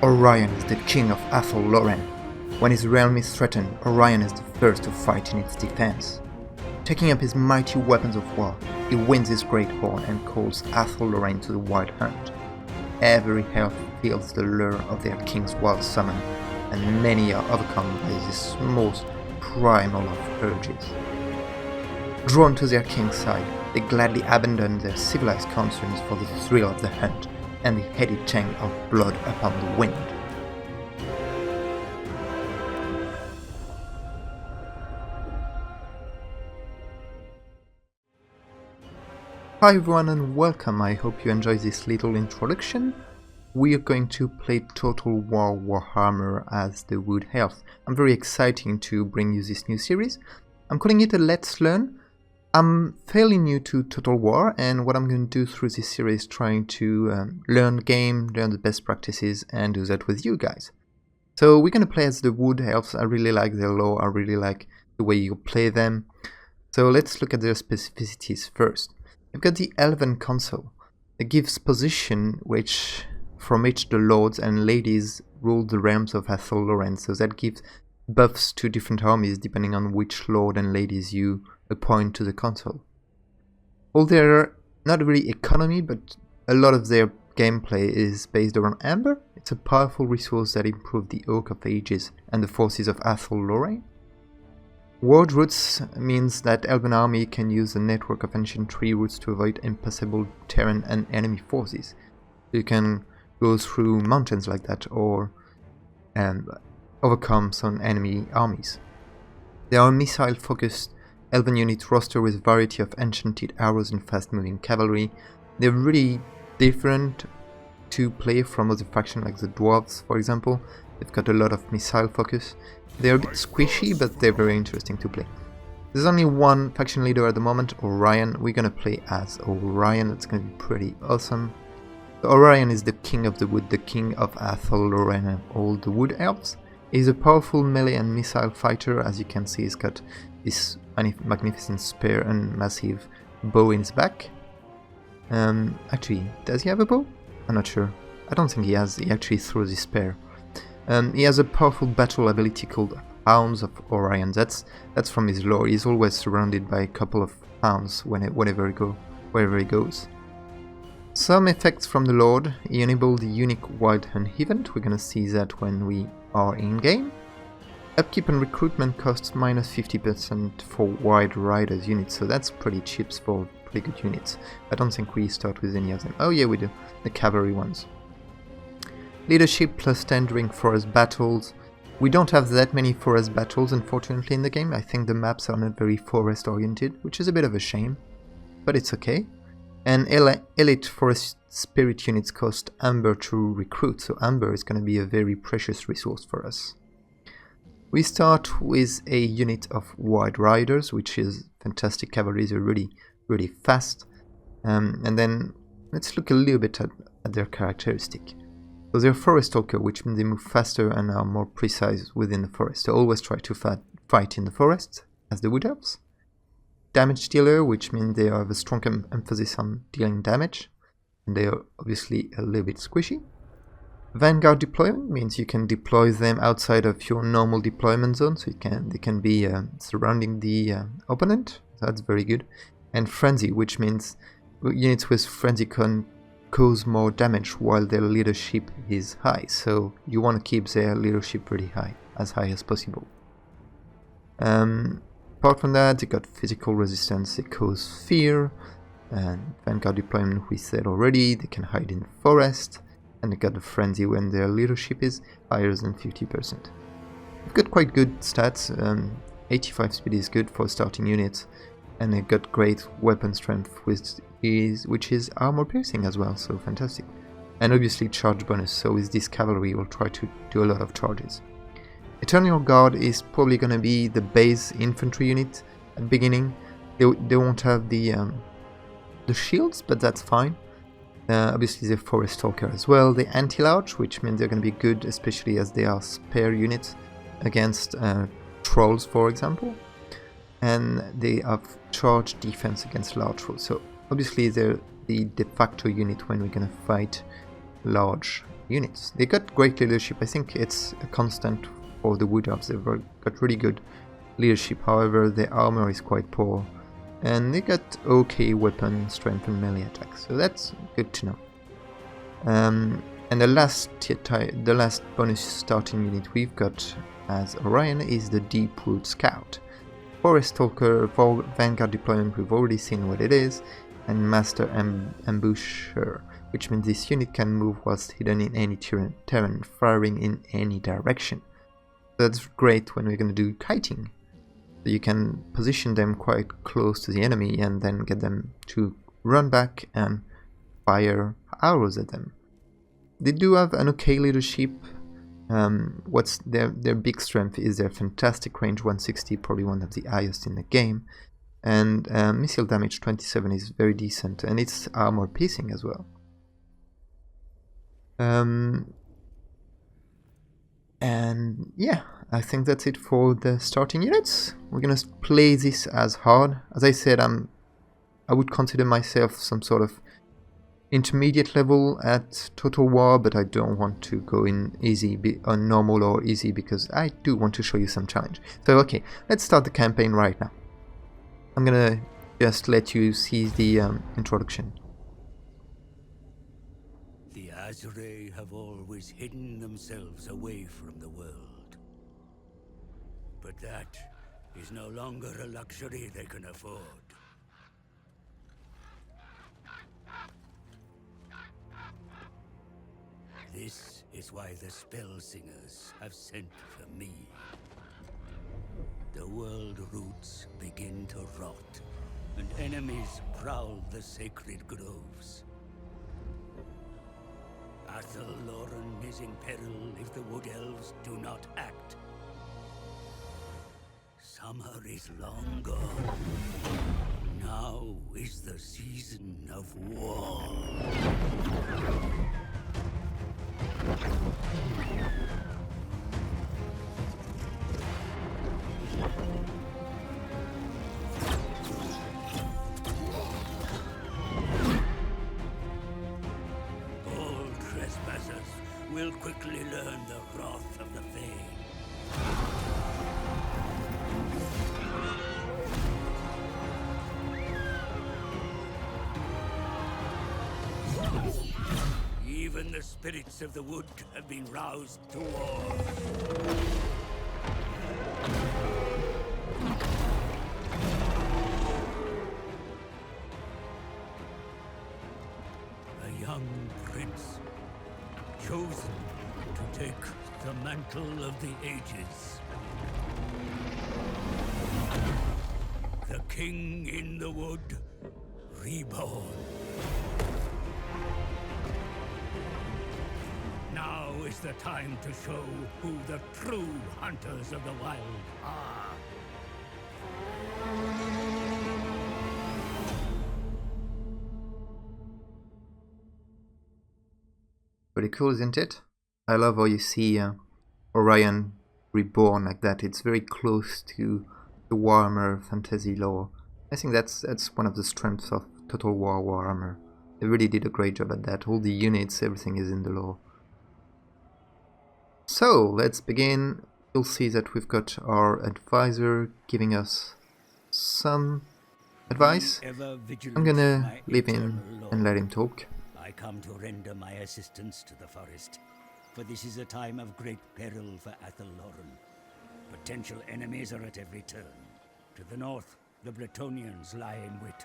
Orion is the king of Athol Loren. When his realm is threatened, Orion is the first to fight in its defense. Taking up his mighty weapons of war, he winds his great horn and calls Athol Loren to the wild hunt. Every elf feels the lure of their king's wild summon, and many are overcome by this most primal of urges. Drawn to their king's side, they gladly abandon their civilized concerns for the thrill of the hunt and the heady tang of blood upon the wind. Hi everyone and welcome, I hope you enjoy this little introduction. We are going to play Total War Warhammer as the Wood Elves. I'm very excited to bring you this new series. I'm calling it a Let's Learn. I'm fairly new to Total War, and what I'm going to do through this series is trying to learn the game, learn the best practices, and do that with you guys. So we're going to play as the Wood Elves. I really like their lore, I really like the way you play them. So let's look at their specificities first. You've got the Elven Council. It gives position from which the lords and ladies rule the realms of Athol Loren, so that gives buffs to different armies depending on which lord and ladies you appoint to the council. All their, not really economy, but a lot of their gameplay is based around amber. It's a powerful resource that improves the Oak of Ages and the forces of Athol Loren. Ward routes means that Elven army can use a network of ancient tree routes to avoid impassable terrain and enemy forces. You can go through mountains like that or overcome some enemy armies. There are missile-focused Elven unit roster with a variety of enchanted arrows and fast-moving cavalry. They're really different to play from other factions like the Dwarfs, for example. They've got a lot of missile focus. They're a bit squishy, but they're very interesting to play. There's only one faction leader at the moment, Orion. We're gonna play as Orion. It's gonna be pretty awesome. So Orion is the king of the wood, the king of Athol Loren and all the wood elves. He's a powerful melee and missile fighter. As you can see, he's got this magnificent spear and massive bow in his back. Actually, does he have a bow? I'm not sure. I don't think he has. He actually throws his spear. He has a powerful battle ability called Hounds of Orion. That's from his lore. He's always surrounded by a couple of hounds wherever he goes. Some effects from the Lord. He enabled the unique Wild Hunt event. We're gonna see that when we are in game. Upkeep and recruitment costs -50% for Wild Riders units, so that's pretty cheap for pretty good units. I don't think we start with any of them. Oh yeah, we do. The cavalry ones. Leadership +10 during forest battles. We don't have that many forest battles, unfortunately, in the game. I think the maps are not very forest oriented, which is a bit of a shame, but it's okay. And elite forest spirit units cost amber to recruit, so amber is going to be a very precious resource for us. We start with a unit of Wild Riders, which is fantastic cavalry. They're really fast. And then let's look a little bit at their characteristic. So they're forest stalker, which means they move faster and are more precise within the forest. They always try to fight in the forest, as the Wood Elves. Damage dealer, which means they have a strong emphasis on dealing damage, and they are obviously a little bit squishy. Vanguard deployment means you can deploy them outside of your normal deployment zone, so they can be surrounding the opponent. So that's very good. And Frenzy, which means units with Frenzy can cause more damage while their leadership is high, so you want to keep their leadership pretty high, as high as possible. Apart from that, they got physical resistance, they cause fear, and Vanguard deployment we said already, they can hide in the forest, and they got the frenzy when their leadership is higher than 50%. They've got quite good stats, 85 speed is good for starting units, and they got great weapon strength which is armor piercing as well, so fantastic. And obviously charge bonus, so with this cavalry we'll try to do a lot of charges. Eternal Guard is probably going to be the base infantry unit at the beginning. They won't have the shields, but that's fine. Obviously they're Forest Stalker as well. The Anti-Large, which means they're going to be good, especially as they are spare units against trolls, for example. And they have charge defense against large trolls. So obviously they're the de facto unit when we're going to fight large units. They got great leadership. I think it's a constant for the Wood Elves. They've got really good leadership. However, their armor is quite poor, and they got okay weapon strength and melee attacks. So that's good to know. And the last bonus starting unit we've got as Orion is the Deep Root Scout. Forest Stalker, for Vanguard deployment, we've already seen what it is, and Master Ambusher, which means this unit can move whilst hidden in any terrain, firing in any direction. That's great when we're going to do kiting. So you can position them quite close to the enemy and then get them to run back and fire arrows at them. They do have an okay leadership. What's their big strength is their fantastic range, 160, probably one of the highest in the game, and missile damage 27 is very decent, and it's armor piercing as well. And yeah, I think that's it for the starting units. We're gonna play this as hard. As I said, I would consider myself some sort of intermediate level at Total War, but I don't want to go in easy on normal or easy because I do want to show you some challenge. So okay, let's start the campaign right now. I'm gonna just let you see the introduction. The Azure have always hidden themselves away from the world. But that is no longer a luxury they can afford. This is why the spell singers have sent for me. The world roots begin to rot, and enemies prowl the sacred groves. Athelloren is in peril if the Wood Elves do not act. Summer is long gone. Now is the season of war. All trespassers will quickly learn the wrath of the Fae. Even the spirits of the wood have been roused to war. A young prince, chosen to take the mantle of the ages. The king in the wood, reborn. Now is the time to show who the true hunters of the wild are. Pretty cool, isn't it? I love how you see Orion reborn like that. It's very close to the Warhammer Fantasy lore. I think that's one of the strengths of Total War Warhammer. They really did a great job at that. All the units, everything is in the lore. So, let's begin. You'll see that we've got our advisor giving us some advice. I'm gonna leave him and let him talk. I come to render my assistance to the forest, for this is a time of great peril for Athelloren. Potential enemies are at every turn. To the north, the Bretonnians lie in wait.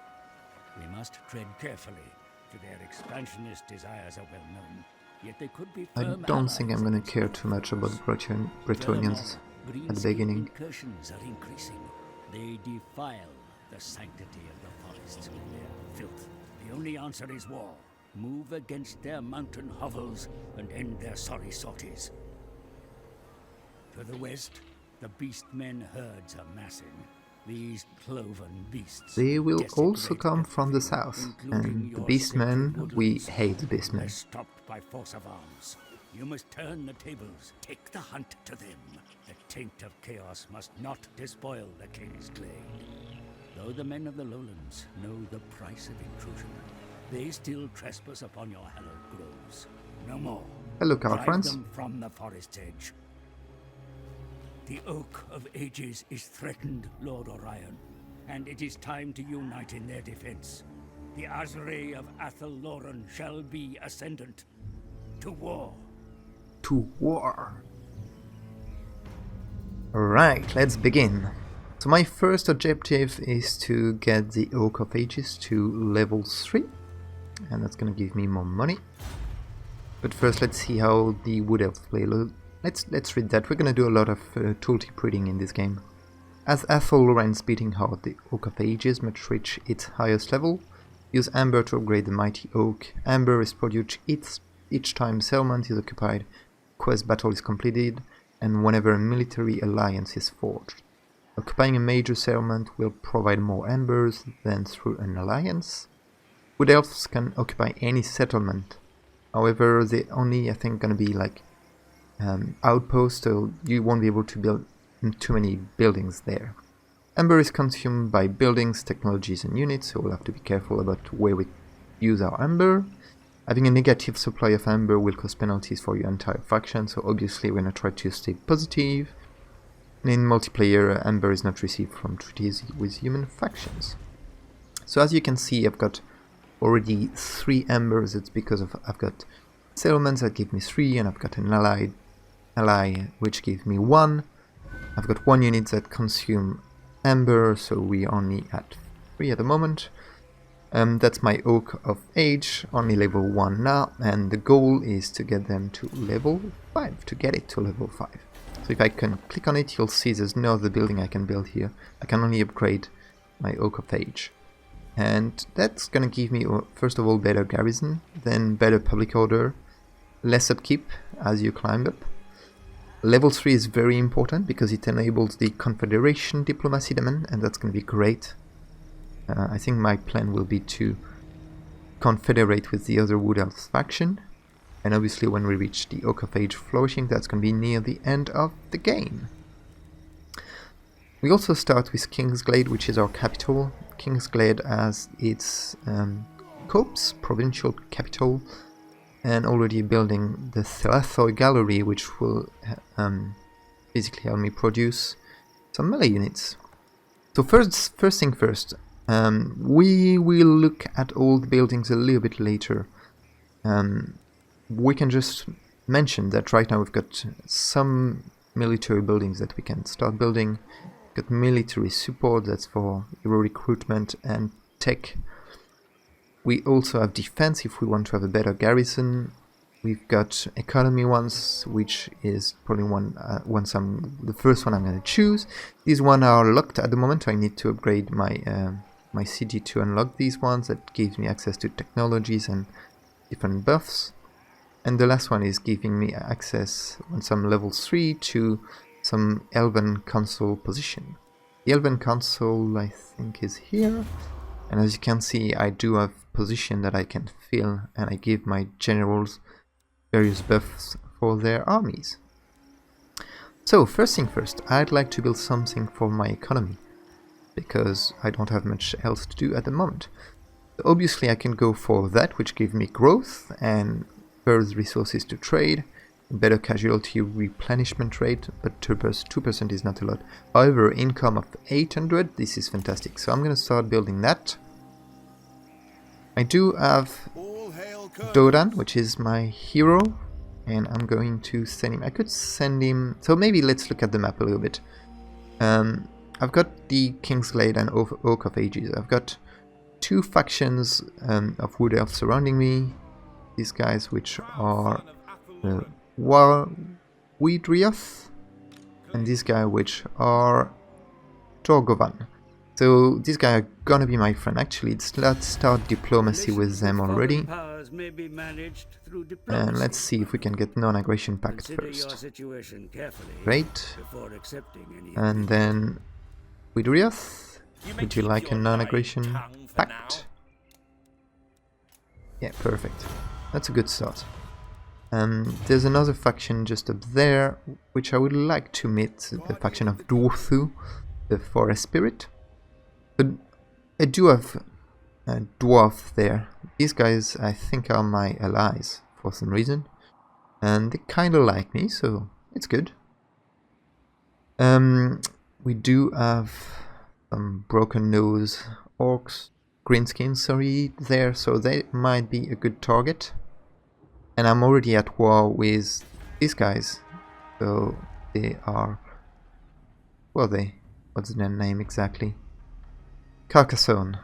We must tread carefully, for their expansionist desires are well known. Yet they could be I don't think I'm gonna care too much about Bretonnians at the beginning. Incursions are increasing. They defile the sanctity of the forests with their filth. The only answer is war. Move against their mountain hovels and end their sorry sorties. To the west, the beastmen herds are massing. These cloven beasts. They will also come from the south, and the beastmen, we hate the beastmen. They're stopped by force of arms. You must turn the tables, take the hunt to them. The taint of chaos must not despoil the king's glade. Though the men of the lowlands know the price of intrusion, they still trespass upon your hallowed groves. no more. Hello, our Drive friends. them from the forest's edge. The Oak of Ages is threatened, Lord Orion, and it is time to unite in their defense. The Azrae of Athel Loren shall be ascendant. To war. To war. Alright, let's begin. So my first objective is to get the Oak of Ages to level 3, and that's gonna give me more money. But first let's see how the Wood Elves play. Let's read that. We're gonna do a lot of tooltip reading in this game. As Athel Loren's beating heart, the Oak of Ages must reach its highest level. Use Amber to upgrade the mighty oak. Amber is produced each time settlement is occupied, quest battle is completed, and whenever a military alliance is forged. Occupying a major settlement will provide more embers than through an alliance. Wood Elves can occupy any settlement. However, they only, I think, gonna be like outposts, so you won't be able to build too many buildings there. Amber is consumed by buildings, technologies and units, so we'll have to be careful about where we use our amber. Having a negative supply of amber will cause penalties for your entire faction, so obviously we're going to try to stay positive. In multiplayer, amber is not received from treaties with human factions. So as you can see, I've got already 3 ambers. It's because I've got settlements that give me 3, and I've got an ally which gives me 1. I've got 1 unit that consume amber, so we're only at 3 at the moment. That's my Oak of Age, only level 1 now, and the goal is to get them to level 5, to get it to level 5. So if I can click on it, you'll see there's no other building I can build here. I can only upgrade my Oak of Age. And that's gonna give me, first of all, better garrison, then better public order, less upkeep as you climb up. Level 3 is very important because it enables the Confederation diplomacy demand, and that's going to be great. I think my plan will be to confederate with the other Wood Elves faction, and obviously when we reach the Oak of Age flourishing, that's going to be near the end of the game. We also start with Kingsglade, which is our capital. Kingsglade as its Corps, provincial capital, and already building the Thelathoi Gallery, which will basically help me produce some melee units. So first thing first, we will look at all the buildings a little bit later. We can just mention that right now we've got some military buildings that we can start building. We've got military support, that's for hero recruitment and tech. We also have defense if we want to have a better garrison. We've got economy ones, which is probably the first one I'm going to choose. These ones are locked at the moment. I need to upgrade my city to unlock these ones. That gives me access to technologies and different buffs. And the last one is giving me access on some level 3 to some Elven Council position. The Elven Council, I think, is here. And as you can see, I do have position that I can fill, and I give my generals various buffs for their armies. So first thing first, I'd like to build something for my economy, because I don't have much else to do at the moment. So obviously I can go for that, which gives me growth and further resources to trade, better casualty replenishment rate, but 2% is not a lot. However, income of 800, this is fantastic, so I'm going to start building that. I do have Dodan, which is my hero, and I'm going to send him. I could send him, so maybe let's look at the map a little bit. I've got the Kingsglade and Oak of Ages. I've got 2 factions of Wood Elves surrounding me. These guys, which are Widrioth, and this guy, which are Torgovan. So these guys are gonna be my friend. Actually, let's start diplomacy with them already. And let's see if we can get non-aggression pact first. Great. And then Widrioth, would you like a non-aggression pact? Yeah, perfect. That's a good start. There's another faction just up there, which I would like to meet, the faction of Dwarfu, the Forest Spirit. But I do have a Dwarf there. These guys, I think, are my allies for some reason. and they kind of like me, so it's good. We do have some broken nose orcs, greenskins, sorry, there, so they might be a good target. And I'm already at war with these guys, so they are, well, what's their name exactly? Carcassonne,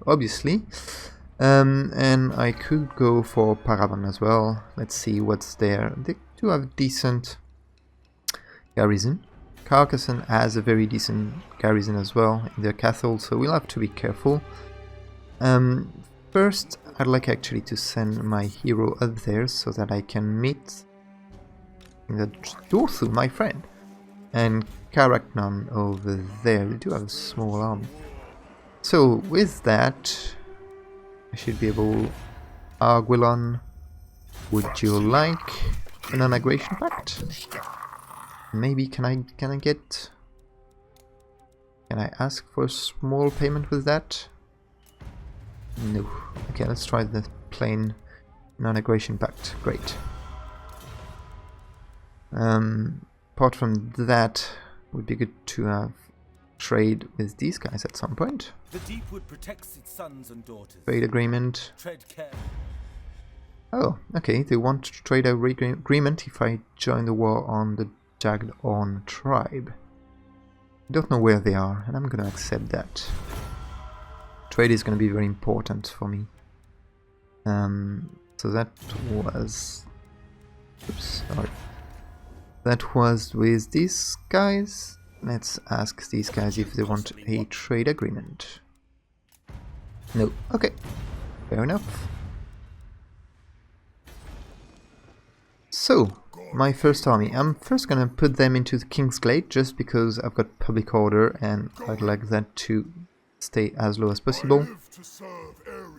obviously. And I could go for Paragon as well. Let's see what's there. They do have decent garrison. Carcassonne has a very decent garrison as well in their castle, so we'll have to be careful. First, I'd like actually to send my hero up there so that I can meet the Dwarfs, my friend, and Karaknon over there. We do have a small army. So with that, I should be able... Arguelon, would you like a non-aggression pact? Maybe can I ask for a small payment with that? No. Okay, let's try the plain non-aggression pact. Great. Apart from that, it would be good to have trade with these guys at some point. The Deepwood protects its sons and daughters. Trade agreement. Tread care. Oh, okay. They want to trade agreement if I join the war on the Jagged On tribe. I don't know where they are, and I'm gonna accept that. Trade is gonna be very important for me. So that was... Oops, sorry. That was with these guys. Let's ask these guys if they want a trade agreement. No. Okay. Fair enough. So, my first army. I'm first gonna put them into the King's Glade just because I've got public order and I'd like that to stay as low as possible.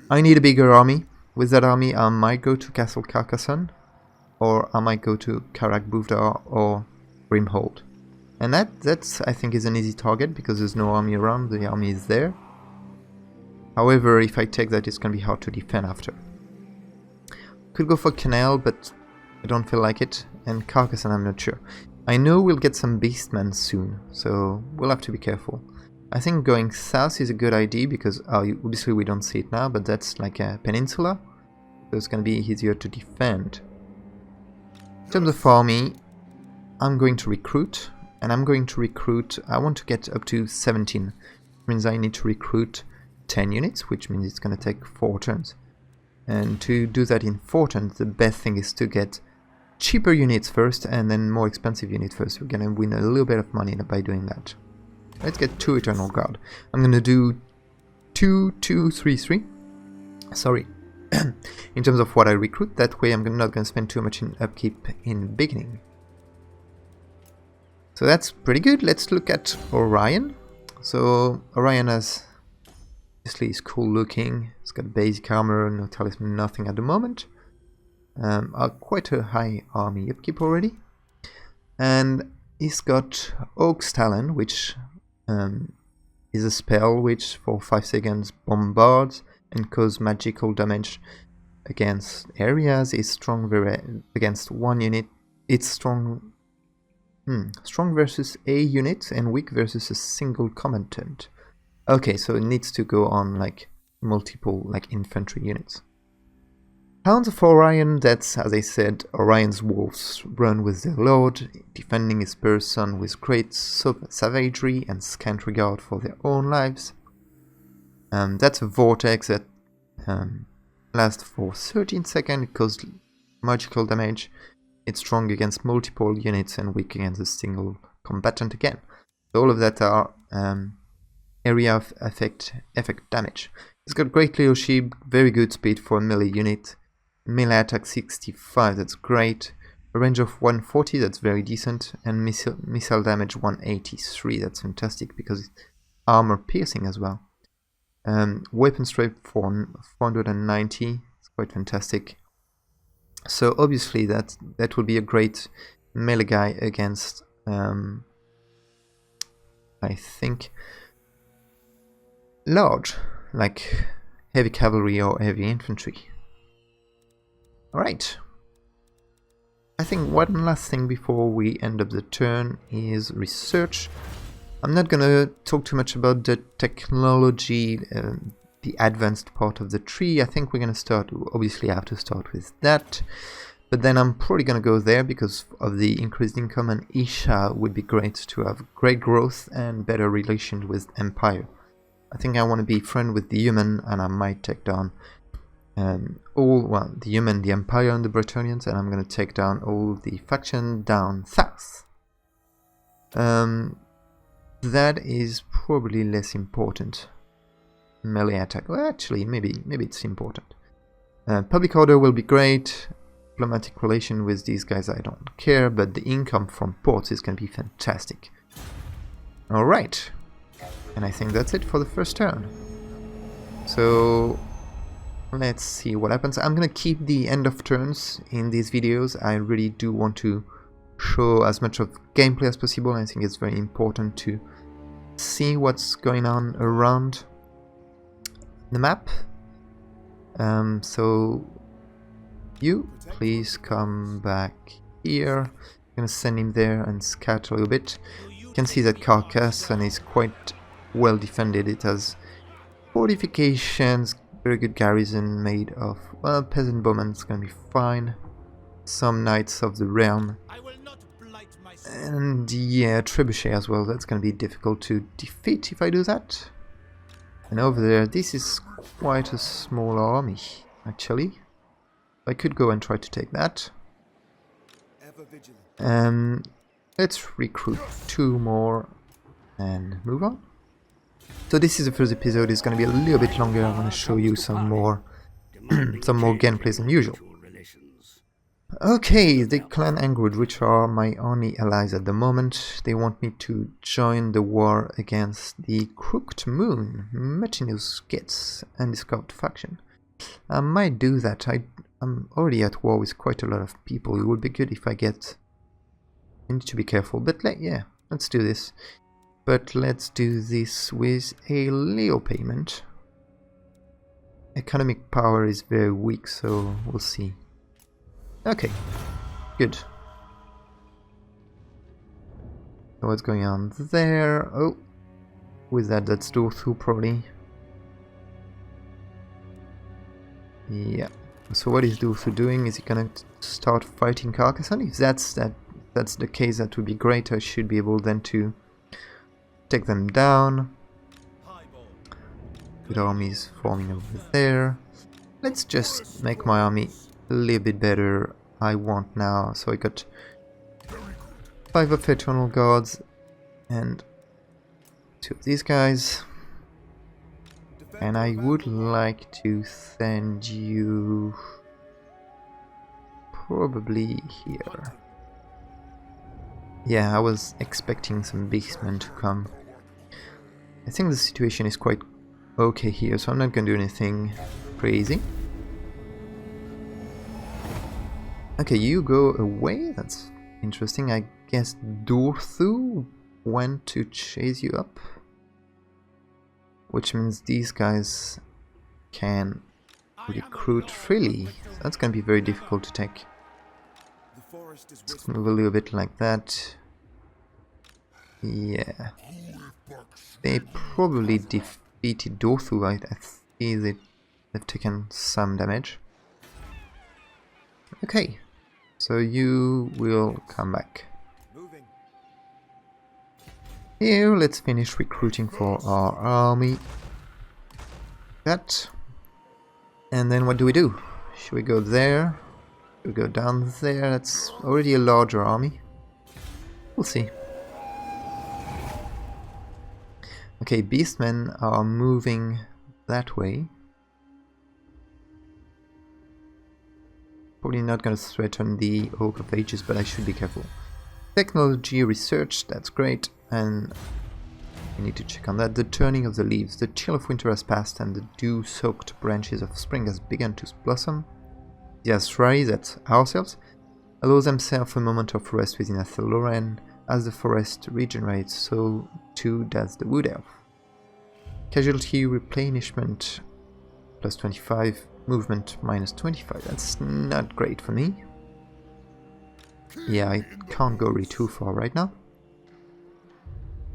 I need a bigger army. With that army I might go to Castle Carcassonne, or I might go to Karak Buvdar or Grimhold. And that's I think is an easy target because there's no army around, the army is there. However, if I take that, it's gonna be hard to defend after. Could go for Canal, but I don't feel like it, and Carcassonne I'm not sure. I know we'll get some beastmen soon, so we'll have to be careful. I think going south is a good idea because obviously we don't see it now, but that's like a peninsula, so it's gonna be easier to defend. In terms of army, I'm going to recruit, and I'm going to recruit, I want to get up to 17, which means I need to recruit 10 units, which means it's going to take 4 turns. And to do that in 4 turns, the best thing is to get cheaper units first and then more expensive units first. We're going to win a little bit of money by doing that. Let's get 2 Eternal Guard. I'm going to do 2, 2, 3, 3. Sorry. In terms of what I recruit, that way I'm not going to spend too much in upkeep in the beginning. So that's pretty good. Let's look at Orion. So Orion has, obviously, is cool looking. It's got basic armor, no talisman, nothing at the moment. Quite a high army upkeep already. And he's got Oak's Talon, which is a spell which for 5 seconds bombards and cause magical damage against areas. It's strong against one unit. It's strong versus a unit and weak versus a single combatant. Okay, so it needs to go on like multiple like infantry units. Hounds of Orion, that's, as I said, Orion's wolves run with their lord, defending his person with great savagery and scant regard for their own lives. That's a vortex that lasts for 13 seconds, it causes magical damage. It's strong against multiple units and weak against a single combatant again. So all of that are area of effect damage. It's got great leadership, very good speed for a melee unit. Melee attack 65, that's great. A range of 140, that's very decent. And missile damage 183, that's fantastic because it's armor piercing as well. Weapon strength 490, it's quite fantastic. So obviously that will be a great melee guy against I think large, like heavy cavalry or heavy infantry. Alright. I think one last thing before we end up the turn is research. I'm not gonna talk too much about the technology, the advanced part of the tree. I think we're gonna start, obviously I have to start with that. But then I'm probably gonna go there because of the increased income, and Isha would be great to have great growth and better relations with Empire. I think I want to be friend with the human, and I might take down the human, the Empire and the Bretonnians, and I'm gonna take down all the faction down south. That is probably less important. Melee attack, well actually maybe it's important. Public order will be great. Diplomatic relation with these guys I don't care, but the income from ports is going to be fantastic. Alright, and I think that's it for the first turn. So let's see what happens. I'm going to keep the end of turns in these videos. I really do want to show as much of gameplay as possible. I think it's very important to see what's going on around the map. So you please come back here. I'm gonna send him there and scout a little bit. You can see that Carcassonne is quite well defended. It has fortifications, very good garrison made of, well, peasant bowmen. It's gonna be fine. Some knights of the realm, and yeah, trebuchet as well. That's gonna be difficult to defeat if I do that. And over there, this is quite a small army actually. I could go and try to take that. Let's recruit 2 more and move on. So this is the first episode. It's going to be a little bit longer. I want to show you some more gameplays than usual. Okay, the clan Angwood, which are my only allies at the moment, they want me to join the war against the Crooked Moon, Mutinous Skits, and Discovered Faction. I might do that. I'm already at war with quite a lot of people. It would be good if I need to be careful, but yeah, let's do this. But let's do this with a Leo payment. Economic power is very weak, so we'll see. Okay, good. So what's going on there? Oh, with that's Dorthu probably. Yeah. So what is Dorthu doing? Is he gonna start fighting Carcassonne? If that's the case, that would be great. I should be able then to take them down. Good armies forming over there. Let's just make my army a little bit better. I want now, so I got 5 of Eternal Guards and 2 of these guys. And I would like to send you probably here. Yeah, I was expecting some beastmen to come. I think the situation is quite okay here, so I'm not gonna do anything crazy. Okay, you go away. That's interesting. I guess Dorthu went to chase you up, which means these guys can recruit freely. So that's going to be very difficult to take. Let's move a little bit like that. Yeah. They probably defeated Dorthu. I see they've taken some damage. Okay. So you will come back. Here, let's finish recruiting for our army. That. And then what do we do? Should we go there? Should we go down there? That's already a larger army. We'll see. Okay, beastmen are moving that way. Probably not going to threaten the Oak of Ages, but I should be careful. Technology research, that's great, and we need to check on that. The turning of the leaves. The chill of winter has passed and the dew-soaked branches of spring has begun to blossom. The Asrari, that's ourselves, allow themselves a moment of rest within Atheloran. As the forest regenerates, so too does the wood elf. Casualty replenishment, plus 25. Movement minus 25. That's not great for me. Yeah, I can't go really too far right now.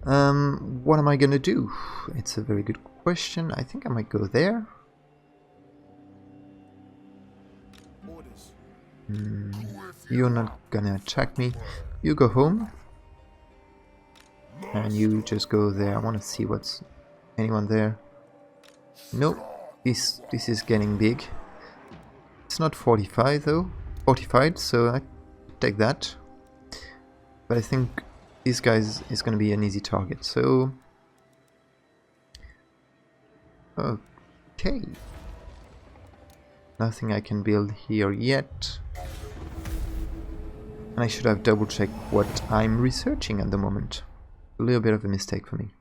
What am I gonna do? It's a very good question. I think I might go there. You're not gonna attack me. You go home. And you just go there. I want to see what's anyone there. Nope. This is getting big. It's not 45 though. 45, so I take that. But I think this guy is going to be an easy target. So okay. Nothing I can build here yet. And I should have double checked what I'm researching at the moment. A little bit of a mistake for me.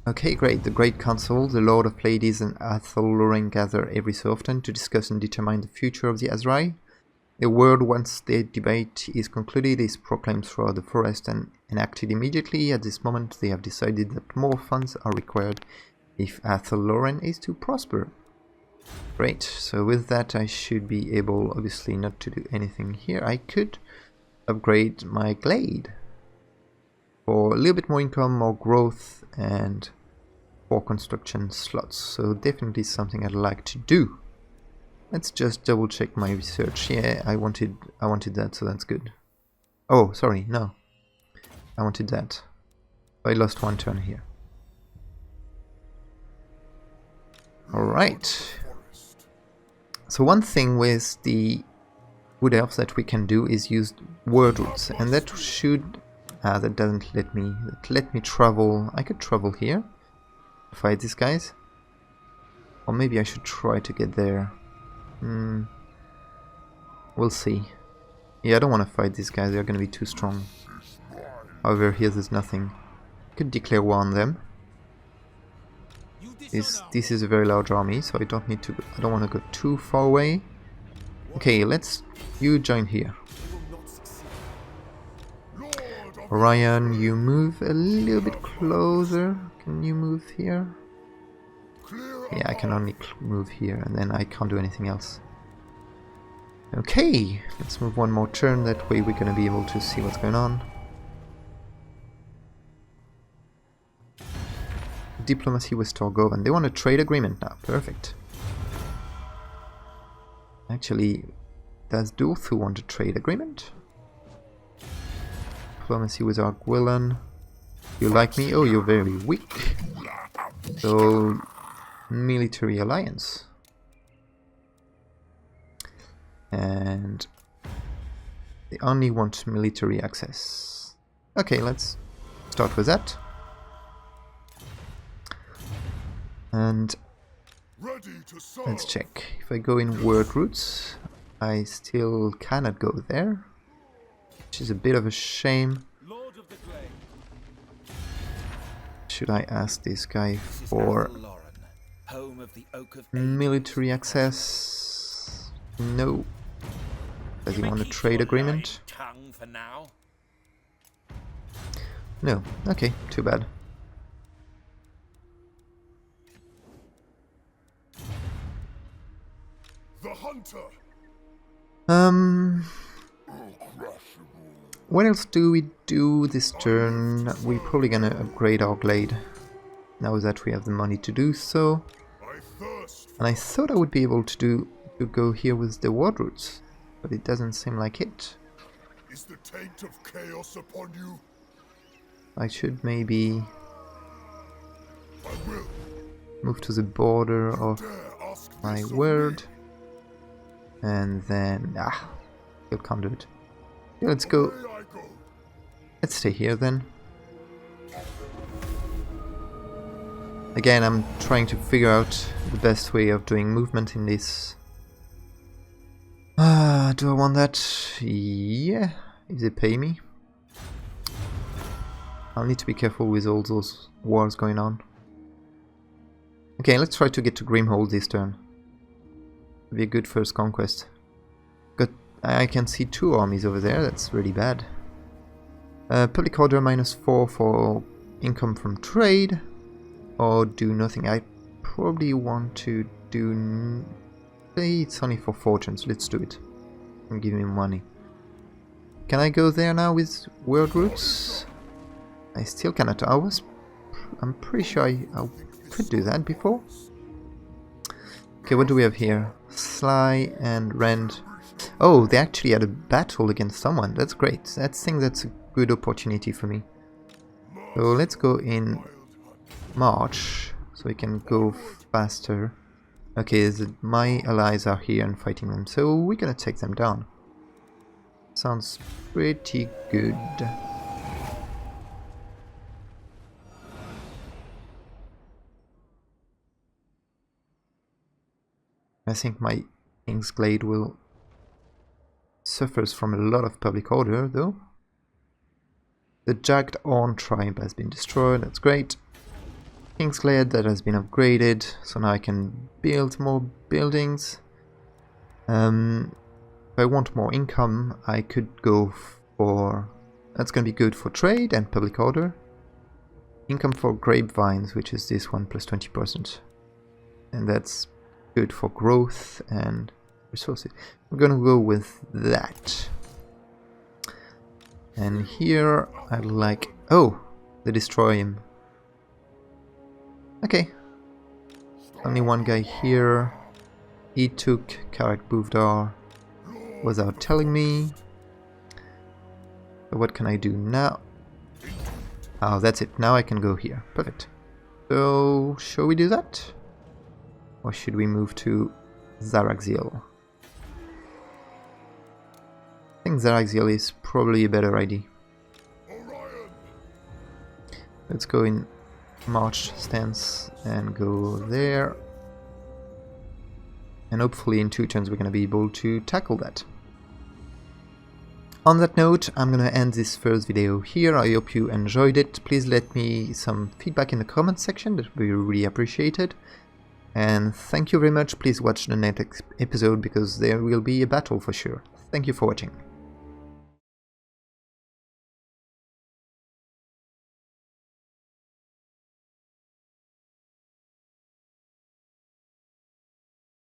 Okay, great. The Great Council, the Lord of Pleiades and Athelloren gather every so often to discuss and determine the future of the Azrai. The word, once the debate is concluded, is proclaimed throughout the forest and enacted immediately. At this moment, they have decided that more funds are required if Athelloren is to prosper. Great, so with that I should be able, obviously, not to do anything here. I could upgrade my glade for a little bit more income, more growth, and 4 construction slots. So definitely something I'd like to do. Let's just double check my research. Yeah, I wanted that, so that's good. Oh, sorry, no. I wanted that. I lost 1 turn here. Alright. So one thing with the Wood Elves that we can do is use word roots, and that should... that doesn't let me... let me travel... I could travel here, fight these guys. Or maybe I should try to get there. We'll see. Yeah, I don't want to fight these guys, they're going to be too strong. However, here there's nothing. I could declare war on them. This is a very large army, so I don't need to... I don't want to go too far away. Okay, let's... you join here. Orion, you move a little bit closer. Can you move here? Yeah, I can only move here, and then I can't do anything else. Okay, let's move 1 more turn, that way we're going to be able to see what's going on. Diplomacy with Torgovan. They want a trade agreement now. Perfect. Actually, does Dulthu want a trade agreement? Diplomacy with Arguellan. You like me? Oh, you're very weak. So, military alliance. And they only want military access. Okay, let's start with that. And let's check. If I go in word roots, I still cannot go there, which is a bit of a shame. Should I ask this guy for military access? No. Does he want a trade agreement? No. Okay, too bad. What else do we do this turn? We're probably gonna upgrade our glade, now that we have the money to do so. And I thought I would be able to go here with the ward roots, but it doesn't seem like it. Is the taint of chaos upon you? I should maybe move to the border of my word. And then, still can't do it. Yeah, let's go. Let's stay here then. Again, I'm trying to figure out the best way of doing movement in this. Do I want that? Yeah, if they pay me. I'll need to be careful with all those wars going on. Okay, let's try to get to Grimhold this turn. Be a good first conquest. I can see 2 armies over there, that's really bad. Public order -4 for income from trade, or do nothing. I probably want to do... It's only for fortunes, let's do it. And give me money. Can I go there now with word roots? I still cannot. I'm pretty sure I could do that before. Okay, what do we have here? Sly and Rend. Oh, they actually had a battle against someone. That's great. I think that's a good opportunity for me. So let's go in March, so we can go faster. Okay, my allies are here and fighting them, so we're gonna take them down. Sounds pretty good. I think my Kingsglade will suffers from a lot of public order, though. The Jagged Horn tribe has been destroyed, that's great. Kingsglade, that has been upgraded, so now I can build more buildings. If I want more income, I could go for... That's gonna be good for trade and public order. Income for grapevines, which is this one, plus 20%. And that's good for growth and resources. I'm gonna go with that. And here I'd like... Oh! They destroy him. Okay. Only one guy here. He took Karak Buvdar without telling me. So what can I do now? Oh, that's it. Now I can go here. Perfect. So, shall we do that? Or should we move to Zaraxiel? I think Zaraxiel is probably a better idea. Let's go in March stance and go there. And hopefully in 2 turns we're going to be able to tackle that. On that note, I'm going to end this first video here. I hope you enjoyed it. Please let me some feedback in the comment section, that would be really appreciated. And thank you very much. Please watch the next episode because there will be a battle for sure. Thank you for watching.